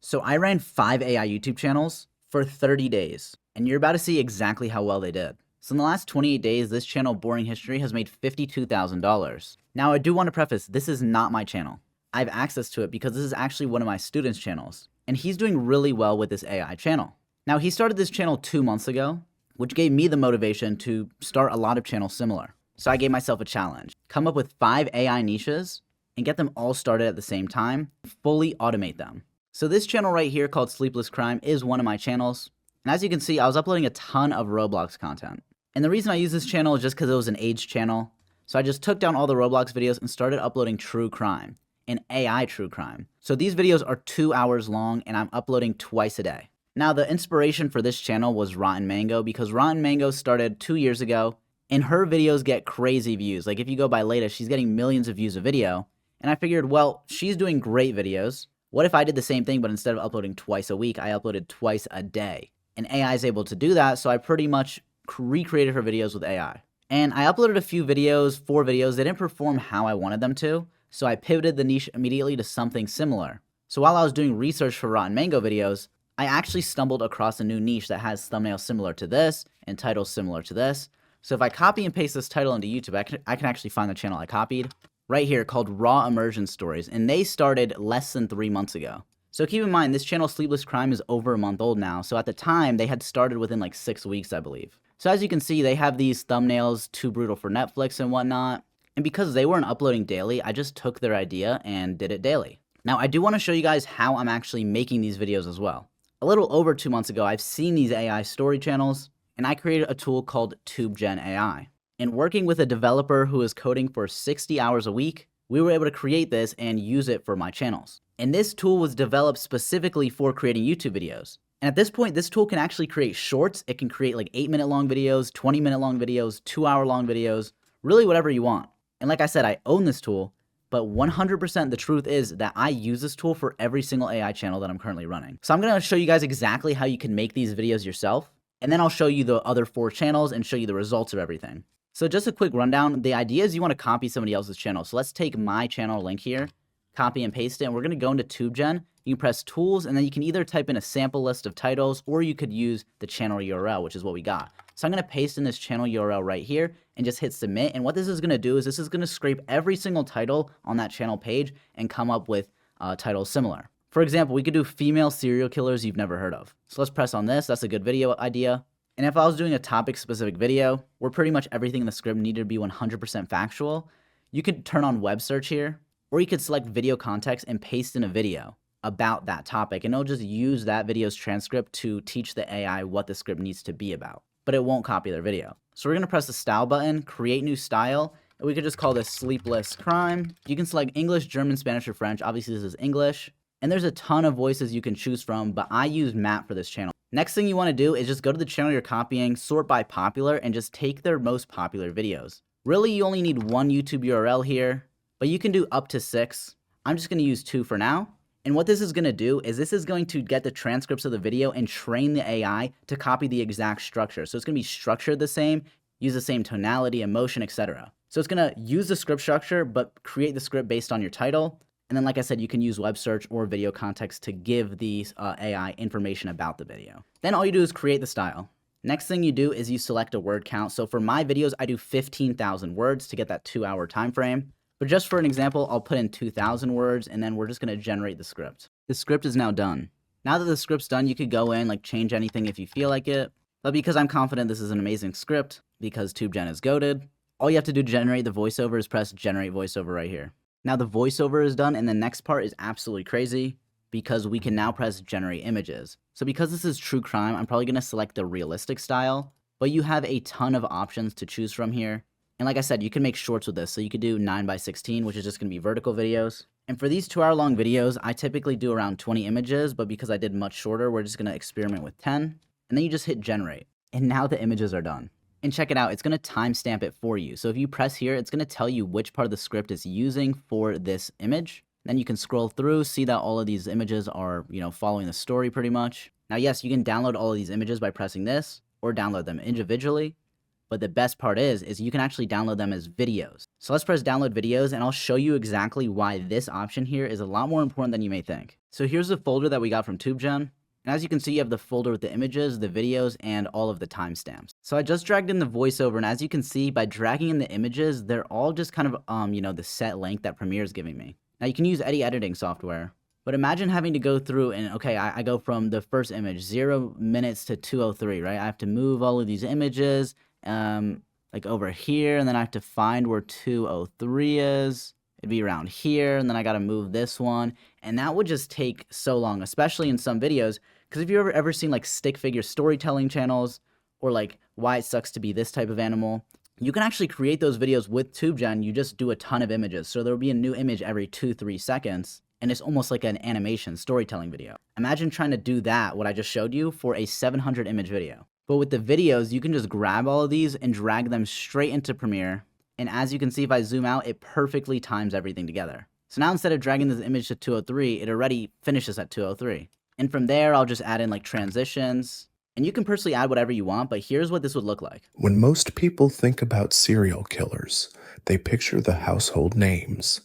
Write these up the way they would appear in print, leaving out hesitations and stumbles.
So I ran 5 AI YouTube channels for 30 days, and you're about to see exactly how well they did. So in the last 28 days, this channel, Boring History, has made $52,000. Now I do want to preface, this is not my channel. I have access to it because this is actually one of my students' channels, and he's doing really well with this AI channel. Now he started this channel 2 months ago, which gave me the motivation to start a lot of channels similar. So I gave myself a challenge. Come up with 5 AI niches and get them all started at the same time, fully automate them. So this channel right here called Sleepless Crime is one of my channels. And as you can see, I was uploading a ton of Roblox content. And the reason I use this channel is just because it was an age channel. So I just took down all the Roblox videos and started uploading true crime and AI true crime. So these videos are 2 hours long and I'm uploading twice a day. Now the inspiration for this channel was Rotten Mango because Rotten Mango started 2 years ago and her videos get crazy views. Like if you go by latest, she's getting millions of views a video. And I figured, well, she's doing great videos. What if I did the same thing, but instead of uploading twice a week, I uploaded twice a day? And AI is able to do that, so I pretty much recreated her videos with AI. And I uploaded a few videos, 4 videos. They didn't perform how I wanted them to, so I pivoted the niche immediately to something similar. So while I was doing research for Rotten Mango videos, I actually stumbled across a new niche that has thumbnails similar to this and titles similar to this. So if I copy and paste this title into YouTube, I can actually find the channel I copied right here called Raw Immersion Stories, and they started less than 3 months ago. So keep in mind, this channel Sleepless Crime is over a month old now, so at the time, they had started within like 6 weeks, I believe. So as you can see, they have these thumbnails, too brutal for Netflix and whatnot, and because they weren't uploading daily, I just took their idea and did it daily. Now, I do want to show you guys how I'm actually making these videos as well. A little over 2 months ago, I've seen these AI story channels, and I created a tool called TubeGen AI. And working with a developer who is coding for 60 hours a week, we were able to create this and use it for my channels. And this tool was developed specifically for creating YouTube videos. And at this point, this tool can actually create shorts. It can create like 8-minute long videos, 20-minute long videos, 2-hour long videos, really whatever you want. And like I said, I own this tool, but 100% the truth is that I use this tool for every single AI channel that I'm currently running. So I'm gonna show you guys exactly how you can make these videos yourself. And then I'll show you the other 4 channels and show you the results of everything. So just a quick rundown, the idea is you want to copy somebody else's channel. So let's take my channel link here, copy and paste it, and we're going to go into TubeGen. You can press tools, and then you can either type in a sample list of titles, or you could use the channel URL, which is what we got. So I'm going to paste in this channel URL right here and just hit submit. And what this is going to do is this is going to scrape every single title on that channel page and come up with titles similar. For example, we could do female serial killers you've never heard of. So let's press on this. That's a good video idea. And if I was doing a topic-specific video where pretty much everything in the script needed to be 100% factual, you could turn on web search here, or you could select video context and paste in a video about that topic, and it'll just use that video's transcript to teach the AI what the script needs to be about, but it won't copy their video. So we're gonna press the style button, create new style, and we could just call this Sleepless Crime. You can select English, German, Spanish, or French. Obviously this is English, and there's a ton of voices you can choose from, but I use Matt for this channel. Next thing you want to do is just go to the channel you're copying, sort by popular, and just take their most popular videos. Really, you only need 1 YouTube URL here, but you can do up to 6. I'm just going to use 2 for now. And what this is going to do is this is going to get the transcripts of the video and train the AI to copy the exact structure. So it's going to be structured the same, use the same tonality, emotion, etc. So it's going to use the script structure, but create the script based on your title. And then, like I said, you can use web search or video context to give these AI information about the video. Then all you do is create the style. Next thing you do is you select a word count. So for my videos, I do 15,000 words to get that 2-hour time frame. But just for an example, I'll put in 2,000 words, and then we're just going to generate the script. The script is now done. Now that the script's done, you could go in, like change anything if you feel like it. But because I'm confident this is an amazing script, because TubeGen is goated, all you have to do to generate the voiceover is press generate voiceover right here. Now the voiceover is done, and the next part is absolutely crazy because we can now press generate images. So because this is true crime, I'm probably going to select the realistic style, but you have a ton of options to choose from here. And like I said, you can make shorts with this. So you could do 9:16, which is just going to be vertical videos. And for these 2-hour long videos, I typically do around 20 images, but because I did much shorter, we're just going to experiment with 10. And then you just hit generate. And now the images are done. And check it out, it's going to timestamp it for you. So if you press here, it's going to tell you which part of the script it's using for this image. Then you can scroll through, see that all of these images are, following the story pretty much. Now, yes, you can download all of these images by pressing this or download them individually. But the best part is you can actually download them as videos. So let's press download videos and I'll show you exactly why this option here is a lot more important than you may think. So here's the folder that we got from TubeGen. And as you can see, you have the folder with the images, the videos, and all of the timestamps. So I just dragged in the voiceover, and as you can see, by dragging in the images, they're all just kind of, the set length that Premiere is giving me. Now you can use any editing software, but imagine having to go through and, okay, I go from the first image, 0 minutes to 2:03, right? I have to move all of these images, like over here, and then I have to find where 2:03 is. It'd be around here, and then I gotta move this one, and that would just take so long, especially in some videos. Because if you've ever seen like stick figure storytelling channels, or like why it sucks to be this type of animal, you can actually create those videos with TubeGen. You just do a ton of images. So there'll be a new image every 2-3 seconds, and it's almost like an animation storytelling video. Imagine trying to do that, what I just showed you, for a 700 image video. But with the videos, you can just grab all of these and drag them straight into Premiere. And as you can see, if I zoom out, it perfectly times everything together. So now instead of dragging this image to 2:03, it already finishes at 2:03. And from there, I'll just add in like transitions. And you can personally add whatever you want, but here's what this would look like. When most people think about serial killers, they picture the household names,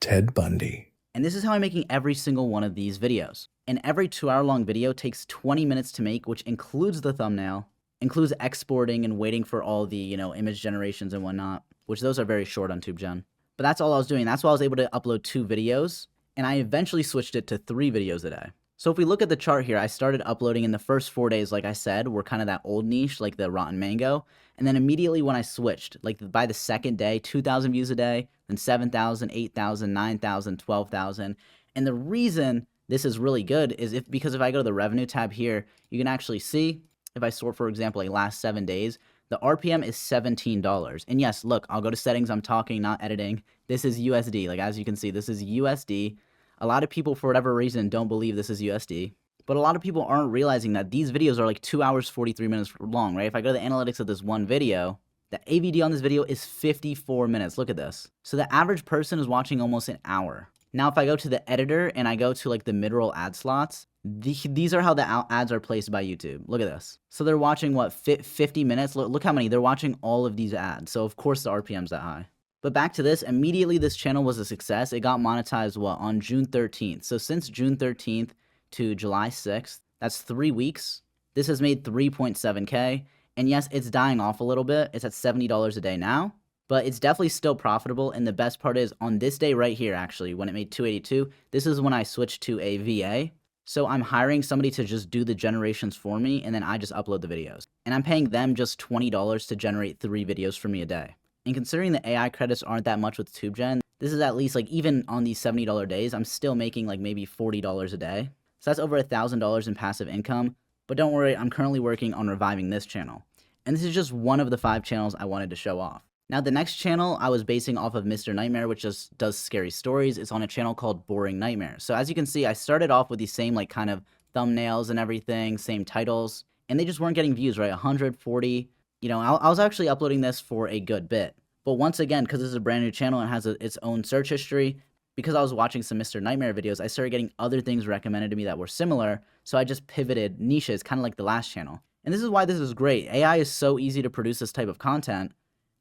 Ted Bundy. And this is how I'm making every single one of these videos. And every 2-hour-long video takes 20 minutes to make, which includes the thumbnail, includes exporting and waiting for all the, image generations and whatnot, which those are very short on TubeGen. But that's all I was doing. That's why I was able to upload 2 videos, and I eventually switched it to 3 videos a day. So if we look at the chart here, I started uploading in the first 4 days, like I said, were kind of that old niche, like the rotten mango. And then immediately when I switched, like by the second day, 2,000 views a day, then 7,000, 8,000, 9,000, 12,000. And the reason this is really good is because if I go to the revenue tab here, you can actually see, if I sort, for example, like last 7 days, the RPM is $17. And yes, look, I'll go to settings, I'm talking, not editing. This is USD. Like as you can see, this is USD. A lot of people, for whatever reason, don't believe this is USD. But a lot of people aren't realizing that these videos are like 2 hours, 43 minutes long, right? If I go to the analytics of this one video, the AVD on this video is 54 minutes. Look at this. So the average person is watching almost an hour. Now, if I go to the editor and I go to like the mid-roll ad slots, these are how the ads are placed by YouTube. Look at this. So they're watching, what, 50 minutes? Look how many. They're watching all of these ads. So, of course, the RPM's that high. But back to this, immediately this channel was a success. It got monetized, on June 13th. So since June 13th to July 6th, that's 3 weeks. This has made 3.7K. And yes, it's dying off a little bit. It's at $70 a day now, but it's definitely still profitable. And the best part is on this day right here, actually, when it made 282, this is when I switched to a VA. So I'm hiring somebody to just do the generations for me, and then I just upload the videos. And I'm paying them just $20 to generate 3 videos for me a day. And considering the AI credits aren't that much with TubeGen, this is at least like even on these $70 days, I'm still making like maybe $40 a day. So that's over $1,000 in passive income. But don't worry, I'm currently working on reviving this channel. And this is just one of the 5 channels I wanted to show off. Now the next channel I was basing off of Mr. Nightmare, which just does scary stories. It's on a channel called Boring Nightmare. So as you can see, I started off with these same like kind of thumbnails and everything, same titles, and they just weren't getting views, right? 140. I was actually uploading this for a good bit. But once again, because this is a brand new channel and has its own search history, because I was watching some Mr. Nightmare videos, I started getting other things recommended to me that were similar. So I just pivoted niches, kind of like the last channel. And this is why this is great. AI is so easy to produce this type of content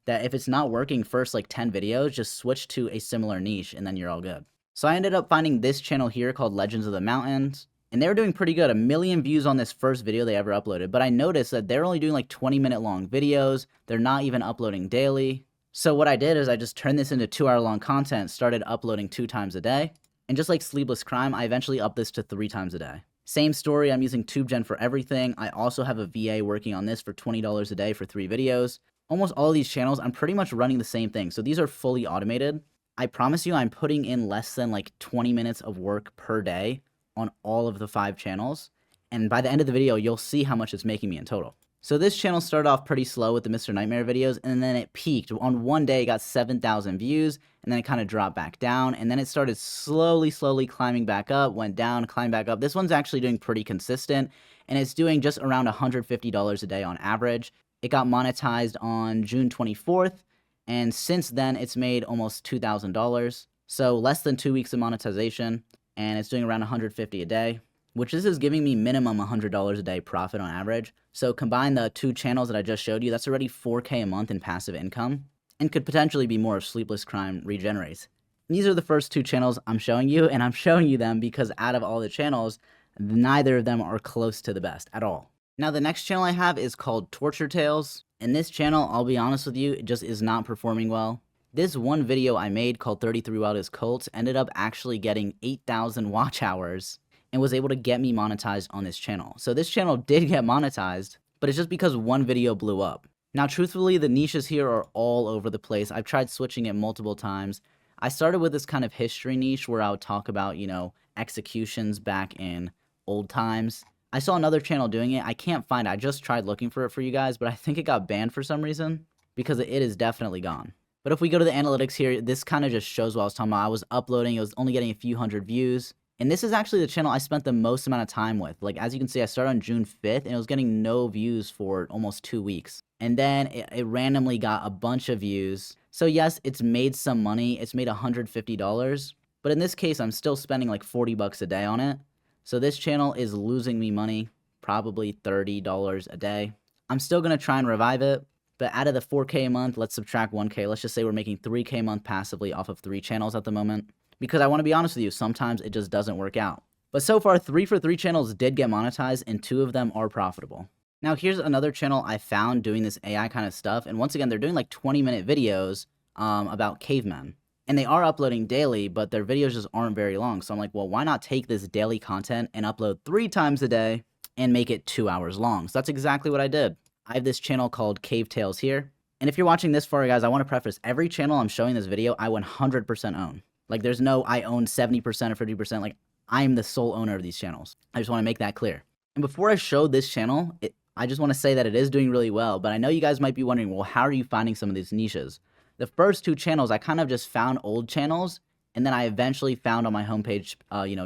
that if it's not working first like 10 videos, just switch to a similar niche and then you're all good. So I ended up finding this channel here called Legends of the Mountains. And they were doing pretty good, 1 million views on this first video they ever uploaded. But I noticed that they're only doing like 20-minute long videos. They're not even uploading daily. So what I did is I just turned this into 2-hour-long content, started uploading 2 times a day. And just like Sleepless Crime, I eventually upped this to 3 times a day. Same story, I'm using TubeGen for everything. I also have a VA working on this for $20 a day for 3 videos. Almost all of these channels, I'm pretty much running the same thing. So these are fully automated. I promise you I'm putting in less than like 20 minutes of work per day on all of the 5 channels. And by the end of the video, you'll see how much it's making me in total. So this channel started off pretty slow with the Mr. Nightmare videos, and then it peaked. On one day, it got 7,000 views, and then it kind of dropped back down, and then it started slowly climbing back up, went down, climbed back up. This one's actually doing pretty consistent, and it's doing just around $150 a day on average. It got monetized on June 24th, and since then, it's made almost $2,000. So less than 2 weeks of monetization, and it's doing around $150 a day. which this is giving me minimum $100 a day profit on average. So combine the 2 channels that I just showed you, that's already $4K a month in passive income, and could potentially be more if Sleepless Crime regenerates. And these are the first 2 channels I'm showing you, and I'm showing you them because out of all the channels, neither of them are close to the best at all. Now the next channel I have is called Torture Tales, and this channel, I'll be honest with you, it just is not performing well. This one video I made called 33 Wildest Cults ended up actually getting 8,000 watch hours and was able to get me monetized on this channel. So this channel did get monetized, but it's just because one video blew up. Now truthfully, the niches here are all over the place. I've tried switching it multiple times. I started with this kind of history niche where I would talk about, executions back in old times. I saw another channel doing it. I can't find it. I just tried looking for it for you guys, but I think it got banned for some reason because it is definitely gone. But if we go to the analytics here, this kind of just shows what I was talking about. I was uploading, it was only getting a few hundred views. And this is actually the channel I spent the most amount of time with. Like, as you can see, I started on June 5th, and it was getting no views for almost 2 weeks. And then it randomly got a bunch of views. So yes, it's made some money. It's made $150. But in this case, I'm still spending like 40 bucks a day on it. So this channel is losing me money, probably $30 a day. I'm still going to try and revive it. But out of the 4K a month, let's subtract 1K. Let's just say we're making 3K a month passively off of 3 channels at the moment. Because I want to be honest with you, sometimes it just doesn't work out. But so far, 3 for 3 channels did get monetized, and 2 of them are profitable. Now here's another channel I found doing this AI kind of stuff, and once again, they're doing like 20-minute videos about cavemen. And they are uploading daily, but their videos just aren't very long. So I'm like, well, why not take this daily content and upload 3 times a day and make it 2 hours long? So that's exactly what I did. I have this channel called Cave Tales here. And if you're watching this far, guys, I want to preface, every channel I'm showing this video, I 100% own. Like, there's no I own 70% or 50%. Like, I'm the sole owner of these channels. I just want to make that clear. And before I show this channel, I just want to say that it is doing really well. But I know you guys might be wondering, well, how are you finding some of these niches? The first 2 channels, I kind of just found old channels. And then I eventually found on my homepage,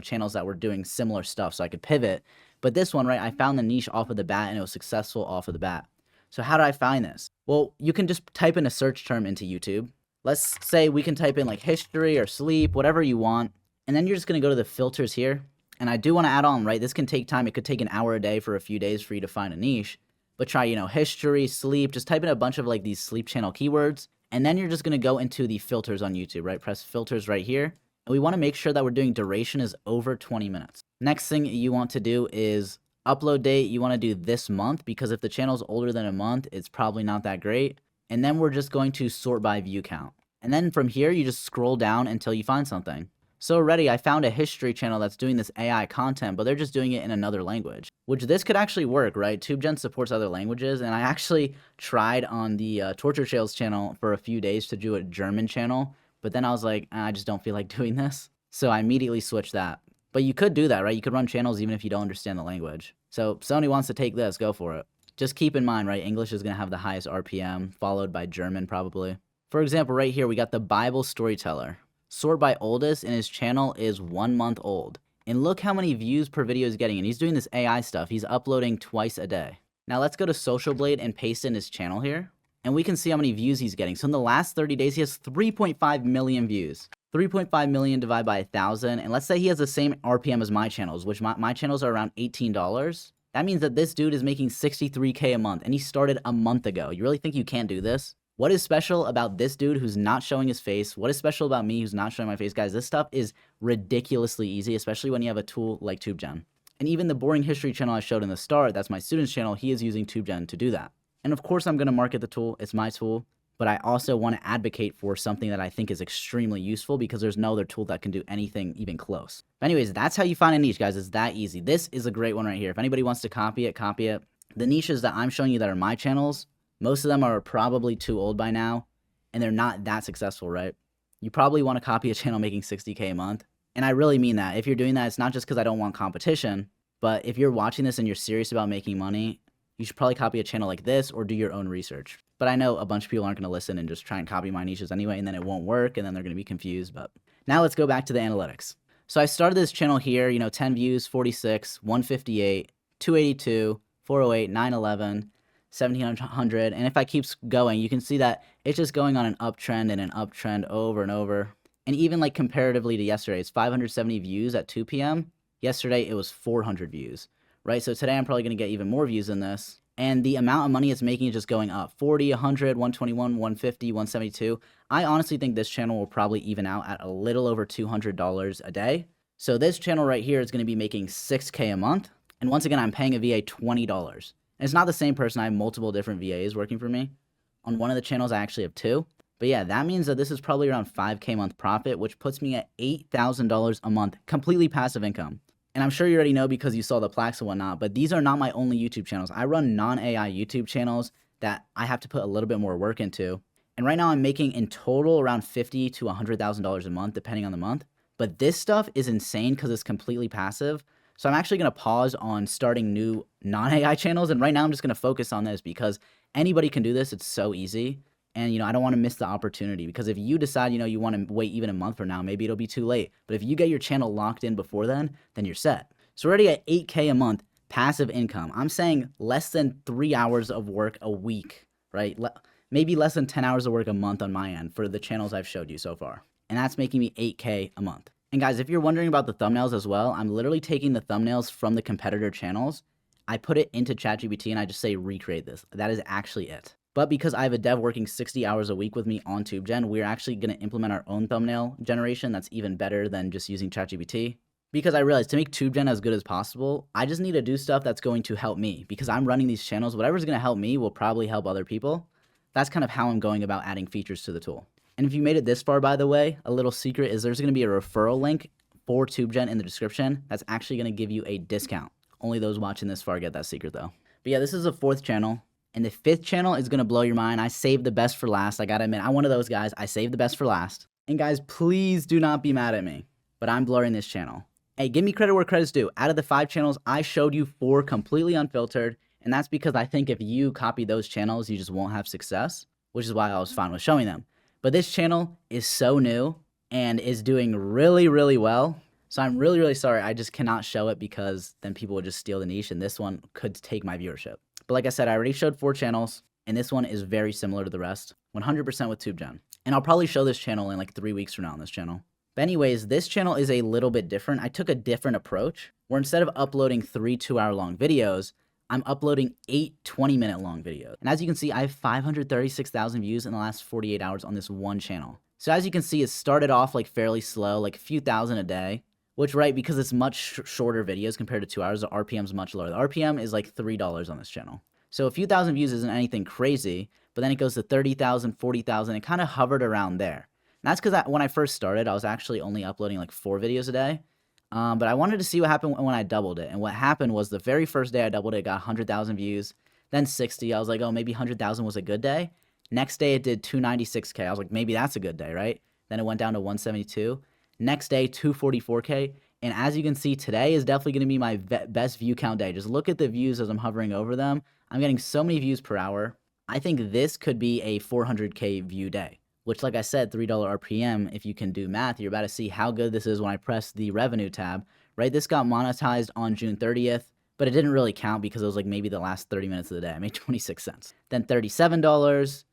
channels that were doing similar stuff so I could pivot. But this one, right, I found the niche off of the bat, and it was successful off of the bat. So how did I find this? Well, you can just type in a search term into YouTube. Let's say we can type in like history or sleep, whatever you want. And then you're just going to go to the filters here. And I do want to add on, right? This can take time. It could take an hour a day for a few days for you to find a niche. But try, history, sleep. Just type in a bunch of like these sleep channel keywords. And then you're just going to go into the filters on YouTube, right? Press filters right here. And we want to make sure that we're doing duration is over 20 minutes. Next thing you want to do is upload date. You want to do this month, because if the channel's older than a month, it's probably not that great. And then we're just going to sort by view count. And then from here, you just scroll down until you find something. So already I found a history channel that's doing this AI content, but they're just doing it in another language, which this could actually work, right? TubeGen supports other languages, and I actually tried on the Torture Tales channel for a few days to do a German channel, but then I was like, I just don't feel like doing this. So I immediately switched that. But you could do that, right? You could run channels even if you don't understand the language. So if somebody wants to take this, go for it. Just keep in mind, right? English is going to have the highest RPM, followed by German probably. For example, right here, we got the Bible Storyteller. Sort by oldest, and his channel is 1 month old. And look how many views per video he's getting. And he's doing this AI stuff. He's uploading twice a day. Now let's go to Social Blade and paste in his channel here. And we can see how many views he's getting. So in the last 30 days, he has 3.5 million views. 3.5 million divided by 1,000. And let's say he has the same RPM as my channels, which my channels are around $18. That means that this dude is making 63K a month. And he started a month ago. You really think you can't do this? What is special about this dude who's not showing his face? What is special about me who's not showing my face? Guys, this stuff is ridiculously easy, especially when you have a tool like TubeGen. And even the boring history channel I showed in the start, that's my student's channel, he is using TubeGen to do that. And of course, I'm going to market the tool. It's my tool. But I also want to advocate for something that I think is extremely useful, because there's no other tool that can do anything even close. But anyways, that's how you find a niche, guys. It's that easy. This is a great one right here. If anybody wants to copy it, copy it. The niches that I'm showing you that are my channels, most of them are probably too old by now, and they're not that successful, right? You probably want to copy a channel making 60K a month. And I really mean that. If you're doing that, it's not just because I don't want competition, but if you're watching this and you're serious about making money, you should probably copy a channel like this or do your own research. But I know a bunch of people aren't going to listen and just try and copy my niches anyway, and then it won't work, and then they're going to be confused. But now let's go back to the analytics. So I started this channel here, 10 views, 46, 158, 282, 408, 911, 1700, and if I keep going, you can see that it's just going on an uptrend and an uptrend over and over. And even like comparatively to yesterday, it's 570 views at 2 p.m. Yesterday, it was 400 views, right? So today I'm probably going to get even more views than this. And the amount of money it's making is just going up. 40, 100, 121, 150, 172. I honestly think this channel will probably even out at a little over $200 a day. So this channel right here is going to be making $6K a month. And once again, I'm paying a VA $20. And it's not the same person. I have multiple different VAs working for me. On one of the channels, I actually have 2. But yeah, that means that this is probably around 5K a month profit, which puts me at $8,000 a month, completely passive income. And I'm sure you already know because you saw the plaques and whatnot, but these are not my only YouTube channels. I run non-AI YouTube channels that I have to put a little bit more work into. And right now I'm making in total around $50,000 to $100,000 a month, depending on the month. But this stuff is insane because it's completely passive. So I'm actually going to pause on starting new non-AI channels. And right now I'm just going to focus on this because anybody can do this. It's so easy. And, I don't want to miss the opportunity because if you decide, you want to wait even a month from now, maybe it'll be too late. But if you get your channel locked in before then you're set. So we're already at $8K a month passive income. I'm saying less than 3 hours of work a week, right? Maybe less than 10 hours of work a month on my end for the channels I've showed you so far. And that's making me $8K a month. And guys, if you're wondering about the thumbnails as well, I'm literally taking the thumbnails from the competitor channels. I put it into ChatGPT and I just say recreate this. That is actually it. But because I have a dev working 60 hours a week with me on TubeGen, we're actually going to implement our own thumbnail generation that's even better than just using ChatGPT. Because I realized to make TubeGen as good as possible, I just need to do stuff that's going to help me. Because I'm running these channels, whatever's going to help me will probably help other people. That's kind of how I'm going about adding features to the tool. And if you made it this far, by the way, a little secret is there's going to be a referral link for TubeGen in the description that's actually going to give you a discount. Only those watching this far get that secret though. But yeah, this is the 4th channel. And the 5th channel is going to blow your mind. I saved the best for last. I got to admit, I'm one of those guys. I saved the best for last. And guys, please do not be mad at me, but I'm blurring this channel. Hey, give me credit where credit's due. Out of the 5 channels, I showed you 4 completely unfiltered. And that's because I think if you copy those channels, you just won't have success, which is why I was fine with showing them. But this channel is so new and is doing really, really well. So I'm really, really sorry. I just cannot show it because then people would just steal the niche and this one could take my viewership. But like I said, I already showed 4 channels, and this one is very similar to the rest, 100% with TubeGen. And I'll probably show this channel in like 3 weeks from now on this channel. But anyways, this channel is a little bit different. I took a different approach, where instead of uploading 3 2-hour-long videos, I'm uploading 8 20-minute long videos. And as you can see, I have 536,000 views in the last 48 hours on this one channel. So as you can see, it started off like fairly slow, like a few thousand a day. Which, right, because it's much shorter videos compared to 2 hours, the RPM is much lower. The RPM is like $3 on this channel. So a few thousand views isn't anything crazy, but then it goes to 30,000, 40,000. It kind of hovered around there. And that's because when I first started, I was actually only uploading like 4 videos a day. But I wanted to see what happened when I doubled it. And what happened was the very first day I doubled it, it got 100,000 views, then 60. I was like, oh, maybe 100,000 was a good day. Next day, it did 296K. I was like, maybe that's a good day, right? Then it went down to 172. Next day, 244K. And as you can see, today is definitely going to be my best view count day. Just look at the views as I'm hovering over them. I'm getting so many views per hour. I think this could be a 400K view day, which, like I said, $3 RPM. If you can do math, you're about to see how good this is when I press the revenue tab, right? This got monetized on June 30th, but it didn't really count because it was like maybe the last 30 minutes of the day. I made 26 cents. Then $37, $269,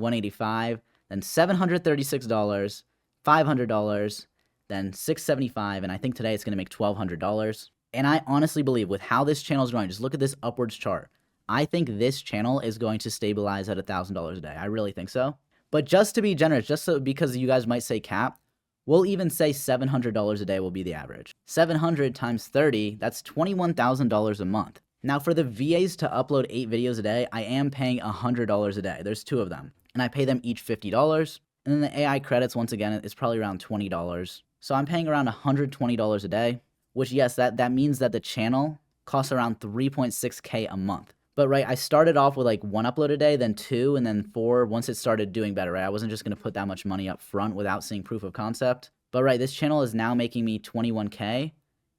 $185, then $736, $500, then $675, and I think today it's going to make $1,200. And I honestly believe with how this channel is growing, just look at this upwards chart. I think this channel is going to stabilize at $1,000 a day. I really think so. But just to be generous, just so because you guys might say cap, we'll even say $700 a day will be the average. 700 times 30, that's $21,000 a month. Now for the VAs to upload 8 videos a day, I am paying $100 a day. There's 2 of them. And I pay them each $50. And then the AI credits, once again, is probably around $20. So I'm paying around $120 a day, which, yes, that means that the channel costs around 3.6K a month. But, right, I started off with like 1 upload a day, then 2, and then 4 once it started doing better, right? I wasn't just going to put that much money up front without seeing proof of concept. But, right, this channel is now making me 21K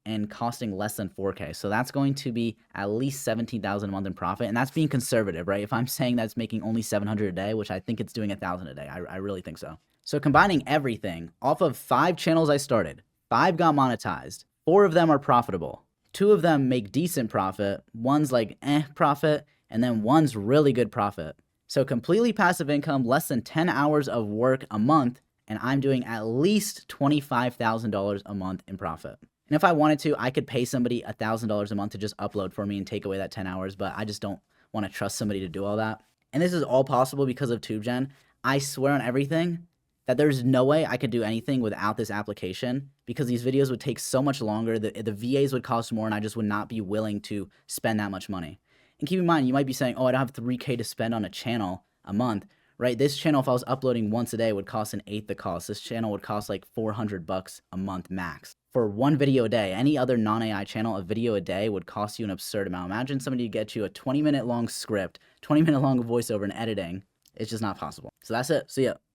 and costing less than 4K. So that's going to be at least 17,000 a month in profit. And that's being conservative, right? If I'm saying that's making only 700 a day, which I think it's doing 1,000 a day, I really think so. So combining everything, off of 5 channels I started, 5 got monetized, 4 of them are profitable. 2 of them make decent profit, one's like profit, and then one's really good profit. So completely passive income, less than 10 hours of work a month, and I'm doing at least $25,000 a month in profit. And if I wanted to, I could pay somebody $1,000 a month to just upload for me and take away that 10 hours, but I just don't want to trust somebody to do all that. And this is all possible because of TubeGen. I swear on everything that there's no way I could do anything without this application because these videos would take so much longer, the VAs would cost more, and I just would not be willing to spend that much money. And keep in mind, you might be saying, oh, I don't have $3K to spend on a channel a month, right? This channel, if I was uploading once a day, would cost an eighth the cost. This channel would cost like $400 a month max for one video a day. Any other non-AI channel, a video a day would cost you an absurd amount. Imagine somebody get you a 20-minute long script, 20-minute long voiceover and editing. It's just not possible. So that's it. See ya.